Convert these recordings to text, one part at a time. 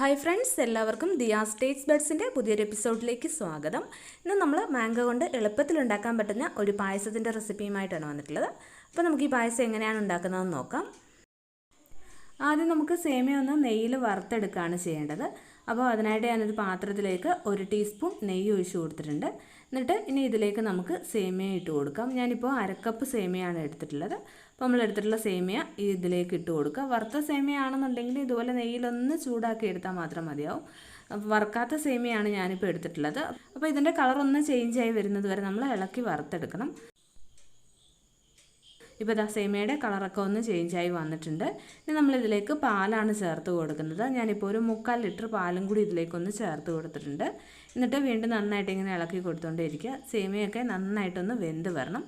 Hi friends, എല്ലാവർക്കും Diaz taste ബഡ്സിൻ്റെ പുതിയൊരു എപ്പിസോഡിലേക്ക് സ്വാഗതം. ഇന്ന് നമ്മൾ മാംഗോ കൊണ്ട് എളുപ്പത്തിൽ ഉണ്ടാക്കാൻ പറ്റുന്ന ഒരു പായസത്തിൻ്റെ റെസിപ്പിയുമായിട്ടാണ് വന്നിട്ടുള്ളത്. അപ്പോൾ നമുക്ക് ഈ പായസം എങ്ങനെയാണ് ഉണ്ടാക്കുന്നതെന്ന് നോക്കാം. ആദ്യം നമുക്ക് സേമിയ ഒന്ന് നെയ്യിൽ വറുത്തെടുക്കുകയാണ് ചെയ്യേണ്ടത്. അപ്പോൾ അതിനായിട്ട് ഞാനൊരു പാത്രത്തിലേക്ക് 1 ടീസ്പൂൺ നെയ്യ് ഒഴിച്ച് കൊടുത്തിട്ടുണ്ട്. എന്നിട്ട് ഇനി ഇതിലേക്ക് നമുക്ക് സേമിയ ഇട്ട് കൊടുക്കാം. ഞാനിപ്പോൾ 1/2 കപ്പ് സേമിയാണ് എടുത്തിട്ടുള്ളത്. അപ്പോൾ നമ്മൾ എടുത്തിട്ടുള്ള സേമിയ ഇതിലേക്ക് ഇട്ട് കൊടുക്കുക. വറുത്ത സേമിയ ആണെന്നുണ്ടെങ്കിൽ ഇതുപോലെ നെയ്യിലൊന്ന് ചൂടാക്കി എടുത്താൽ മാത്രം മതിയാവും. വറുക്കാത്ത സേമിയാണ് ഞാനിപ്പോൾ എടുത്തിട്ടുള്ളത്. അപ്പോൾ ഇതിൻ്റെ കളറൊന്ന് ചേഞ്ചായി വരുന്നത് വരെ നമ്മൾ ഇളക്കി വറുത്തെടുക്കണം. ഇപ്പോൾ ഇതാ സേമിയയുടെ കളറൊക്കെ ഒന്ന് ചേഞ്ചായി വന്നിട്ടുണ്ട്. ഇനി നമ്മളിതിലേക്ക് പാലാണ് ചേർത്ത് കൊടുക്കുന്നത്. ഞാനിപ്പോൾ ഒരു 3/4 ലിറ്റർ പാലും കൂടി ഇതിലേക്കൊന്ന് ചേർത്ത് കൊടുത്തിട്ടുണ്ട്. എന്നിട്ട് വീണ്ടും നന്നായിട്ട് ഇങ്ങനെ ഇളക്കി കൊടുത്തുകൊണ്ടേയിരിക്കുക. സേമിയൊക്കെ നന്നായിട്ടൊന്ന് വെന്ത് വരണം.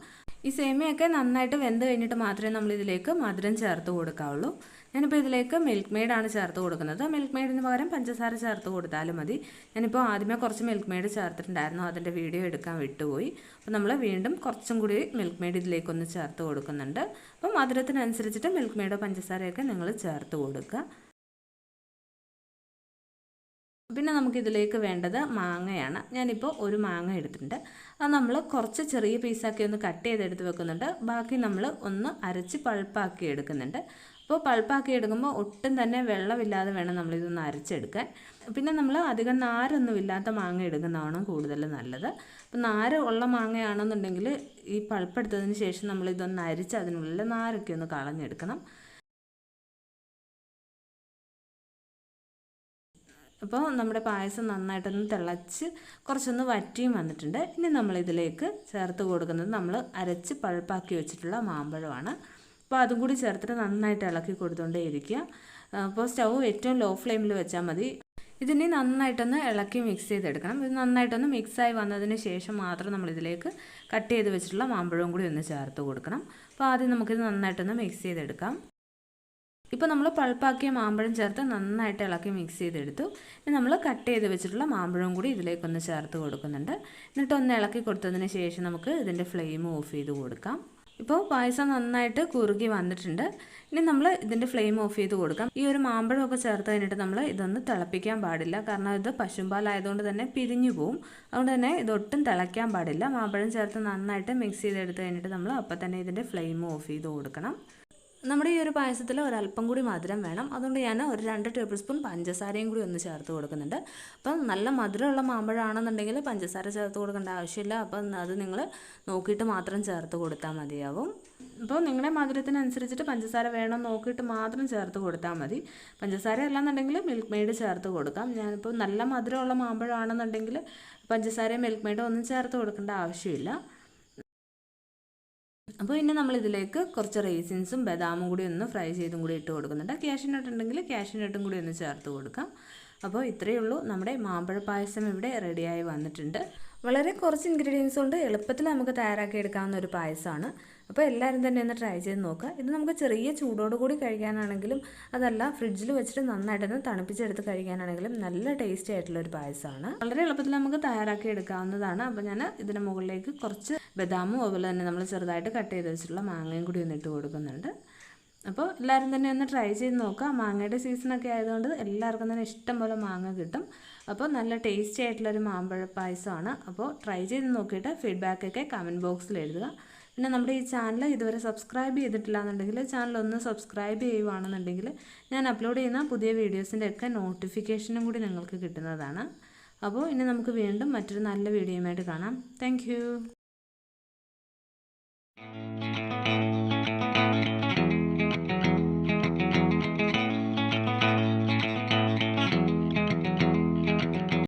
ഈ സേമിയൊക്കെ നന്നായിട്ട് വെന്ത് കഴിഞ്ഞിട്ട് മാത്രമേ നമ്മളിതിലേക്ക് മധുരം ചേർത്ത് കൊടുക്കാവുള്ളൂ. ഞാനിപ്പോൾ ഇതിലേക്ക് മിൽക്ക് മെയ്ഡാണ് ചേർത്ത് കൊടുക്കുന്നത്. മിൽക്ക് മെയ്ഡിന് പകരം പഞ്ചസാര ചേർത്ത് കൊടുത്താലും മതി. ഞാനിപ്പോൾ ആദ്യമേ കുറച്ച് മിൽക്ക് മെയ്ഡ് ചേർത്തിട്ടുണ്ടായിരുന്നു, അതിൻ്റെ വീഡിയോ എടുക്കാൻ വിട്ടുപോയി. അപ്പോൾ നമ്മൾ വീണ്ടും കുറച്ചും കൂടി മിൽക്ക് മെയ്ഡ് ഇതിലേക്കൊന്ന് ചേർത്ത് കൊടുക്കുന്നുണ്ട്. അപ്പോൾ മധുരത്തിനനുസരിച്ചിട്ട് മിൽക്ക് മെയ്ഡോ പഞ്ചസാരയൊക്കെ നിങ്ങൾ ചേർത്ത് കൊടുക്കുക. പിന്നെ നമുക്കിതിലേക്ക് വേണ്ടത് മാങ്ങയാണ്. ഞാനിപ്പോൾ ഒരു മാങ്ങ എടുത്തിട്ടുണ്ട്. അത് നമ്മൾ കുറച്ച് ചെറിയ പീസാക്കി ഒന്ന് കട്ട് ചെയ്തെടുത്ത് വെക്കുന്നുണ്ട്. ബാക്കി നമ്മൾ ഒന്ന് അരച്ച് പൾപ്പാക്കി എടുക്കുന്നുണ്ട്. അപ്പോൾ പൾപ്പാക്കി എടുക്കുമ്പോൾ ഒട്ടും തന്നെ വെള്ളമില്ലാതെ വേണം നമ്മളിതൊന്ന് അരച്ചെടുക്കാൻ. പിന്നെ നമ്മൾ അധികം നാരൊന്നും ഇല്ലാത്ത മാങ്ങ എടുക്കുന്നതാണ് കൂടുതൽ നല്ലത്. അപ്പോൾ നാര് ഉള്ള മാങ്ങയാണെന്നുണ്ടെങ്കിൽ ഈ പൾപ്പെടുത്തതിന് ശേഷം നമ്മളിതൊന്ന് അരിച്ച് അതിനുള്ളിൽ നാരൊക്കെ ഒന്ന് കളഞ്ഞെടുക്കണം. അപ്പോൾ നമ്മുടെ പായസം നന്നായിട്ടൊന്ന് തിളച്ച് കുറച്ചൊന്ന് വറ്റിയും വന്നിട്ടുണ്ട്. ഇനി നമ്മളിതിലേക്ക് ചേർത്ത് കൊടുക്കുന്നത് നമ്മൾ അരച്ച് പൾപ്പാക്കി വെച്ചിട്ടുള്ള മാമ്പഴമാണ്. അപ്പോൾ അതും കൂടി ചേർത്തിട്ട് നന്നായിട്ട് ഇളക്കി കൊടുത്തുകൊണ്ടേ ഇരിക്കുക. അപ്പോൾ സ്റ്റൗ ഏറ്റവും ലോ ഫ്ലെയിമിൽ വെച്ചാൽ മതി. ഇതിനെ നന്നായിട്ടൊന്ന് ഇളക്കി മിക്സ് ചെയ്തെടുക്കണം. ഇത് നന്നായിട്ടൊന്ന് മിക്സായി വന്നതിന് ശേഷം മാത്രം നമ്മളിതിലേക്ക് കട്ട് ചെയ്ത് വെച്ചിട്ടുള്ള മാമ്പഴവും കൂടി ഒന്ന് ചേർത്ത് കൊടുക്കണം. അപ്പോൾ ആദ്യം നമുക്കിത് നന്നായിട്ടൊന്ന് മിക്സ് ചെയ്തെടുക്കാം. ഇപ്പോൾ നമ്മൾ പൾപ്പാക്കിയ മാമ്പഴം ചേർത്ത് നന്നായിട്ട് ഇളക്കി മിക്സ് ചെയ്തെടുത്തു. ഇനി നമ്മൾ കട്ട് ചെയ്ത് വെച്ചിട്ടുള്ള മാമ്പഴവും കൂടി ഇതിലേക്കൊന്ന് ചേർത്ത് കൊടുക്കുന്നുണ്ട്. എന്നിട്ട് ഒന്ന് ഇളക്കി കൊടുത്തതിന് ശേഷം നമുക്ക് ഇതിൻ്റെ ഫ്ലെയിം ഓഫ് ചെയ്ത് കൊടുക്കാം. ഇപ്പോൾ പായസം നന്നായിട്ട് കുറുകി വന്നിട്ടുണ്ട്. ഇനി നമ്മൾ ഇതിൻ്റെ ഫ്ലെയിം ഓഫ് ചെയ്ത് കൊടുക്കാം. ഈ ഒരു മാമ്പഴമൊക്കെ ചേർത്ത് കഴിഞ്ഞിട്ട് നമ്മൾ ഇതൊന്ന് തിളപ്പിക്കാൻ പാടില്ല. കാരണം ഇത് പശുമ്പാലായതുകൊണ്ട് തന്നെ പിരിഞ്ഞു പോവും. അതുകൊണ്ട് തന്നെ ഇതൊട്ടും തിളയ്ക്കാൻ പാടില്ല. മാമ്പഴം ചേർത്ത് നന്നായിട്ട് മിക്സ് ചെയ്തെടുത്ത് കഴിഞ്ഞിട്ട് നമ്മൾ അപ്പം തന്നെ ഇതിൻ്റെ ഫ്ലെയിം ഓഫ് ചെയ്ത് കൊടുക്കണം. നമ്മുടെ ഈ ഒരു പായസത്തിൽ ഒരല്പം കൂടി മധുരം വേണം. അതുകൊണ്ട് ഞാൻ ഒരു 2 ടേബിൾ സ്പൂൺ പഞ്ചസാരയും കൂടി ഒന്ന് ചേർത്ത് കൊടുക്കുന്നുണ്ട്. അപ്പം നല്ല മധുരമുള്ള മാമ്പഴമാണെന്നുണ്ടെങ്കിൽ പഞ്ചസാര ചേർത്ത് കൊടുക്കേണ്ട ആവശ്യമില്ല. അപ്പം അത് നിങ്ങൾ നോക്കിയിട്ട് മാത്രം ചേർത്ത് കൊടുത്താൽ മതിയാവും. അപ്പോൾ നിങ്ങളുടെ മധുരത്തിനനുസരിച്ചിട്ട് പഞ്ചസാര വേണം നോക്കിയിട്ട് മാത്രം ചേർത്ത് കൊടുത്താൽ മതി. പഞ്ചസാര അല്ലാന്നുണ്ടെങ്കിൽ മിൽക്ക് മെയ്ഡ് ചേർത്ത് കൊടുക്കാം. ഞാനിപ്പോൾ നല്ല മധുരമുള്ള മാമ്പഴമാണെന്നുണ്ടെങ്കിൽ പഞ്ചസാരയും മിൽക്ക് മെയ്ഡും ഒന്നും ചേർത്ത് കൊടുക്കേണ്ട ആവശ്യമില്ല. അപ്പോൾ ഇനി നമ്മളിതിലേക്ക് കുറച്ച് റേസിൻസും ബദാമും കൂടി ഒന്ന് ഫ്രൈ ചെയ്തും കൂടി ഇട്ട് കൊടുക്കുന്നുണ്ട്. കാഷ്യൂനട്ട് ഉണ്ടെങ്കിൽ കാഷ്യൂനട്ടും കൂടി ഒന്ന് ചേർത്ത് കൊടുക്കാം. അപ്പോൾ ഇത്രയേ ഉള്ളൂ, നമ്മുടെ മാമ്പഴ പായസം ഇവിടെ റെഡിയായി വന്നിട്ടുണ്ട്. വളരെ കുറച്ച് ഇൻഗ്രീഡിയൻസ് കൊണ്ട് എളുപ്പത്തിൽ നമുക്ക് തയ്യാറാക്കി എടുക്കാവുന്ന ഒരു പായസമാണ്. അപ്പോൾ എല്ലാവരും തന്നെ ഒന്ന് ട്രൈ ചെയ്ത് നോക്കുക. ഇത് നമുക്ക് ചെറിയ ചൂടോട് കൂടി കഴിക്കാനാണെങ്കിലും അതല്ല ഫ്രിഡ്ജിൽ വെച്ചിട്ട് നന്നായിട്ടൊന്ന് തണുപ്പിച്ചെടുത്ത് കഴിക്കാനാണെങ്കിലും നല്ല ടേസ്റ്റി ആയിട്ടുള്ള ഒരു പായസമാണ്. വളരെ എളുപ്പത്തിൽ നമുക്ക് തയ്യാറാക്കി എടുക്കാവുന്നതാണ്. അപ്പോൾ ഞാൻ ഇതിന് മുകളിലേക്ക് കുറച്ച് ബദാമും അതുപോലെ തന്നെ നമ്മൾ ചെറുതായിട്ട് കട്ട് ചെയ്ത് വെച്ചിട്ടുള്ള മാങ്ങയും കൂടി ഒന്ന് ഇട്ട് കൊടുക്കുന്നുണ്ട്. അപ്പോൾ എല്ലാവരും തന്നെ ഒന്ന് ട്രൈ ചെയ്ത് നോക്കുക. മാങ്ങയുടെ സീസണൊക്കെ ആയതുകൊണ്ട് എല്ലാവർക്കും തന്നെ ഇഷ്ടം പോലെ മാങ്ങ കിട്ടും. അപ്പോൾ നല്ല ടേസ്റ്റി ആയിട്ടുള്ളൊരു മാമ്പഴ പായസമാണ്. അപ്പോൾ ട്രൈ ചെയ്ത് നോക്കിയിട്ട് ഫീഡ്ബാക്കൊക്കെ കമൻറ്റ് ബോക്സിൽ എഴുതുക. പിന്നെ നമ്മുടെ ഈ ചാനൽ ഇതുവരെ സബ്സ്ക്രൈബ് ചെയ്തിട്ടില്ല എന്നുണ്ടെങ്കിൽ ചാനൽ ഒന്ന് സബ്സ്ക്രൈബ് ചെയ്യുകയാണെന്നുണ്ടെങ്കിൽ ഞാൻ അപ്ലോഡ് ചെയ്യുന്ന പുതിയ വീഡിയോസിൻ്റെ ഒക്കെ നോട്ടിഫിക്കേഷനും കൂടി നിങ്ങൾക്ക് കിട്ടുന്നതാണ്. അപ്പോൾ ഇനി നമുക്ക് വീണ്ടും മറ്റൊരു നല്ല വീഡിയോയുമായിട്ട് കാണാം. താങ്ക്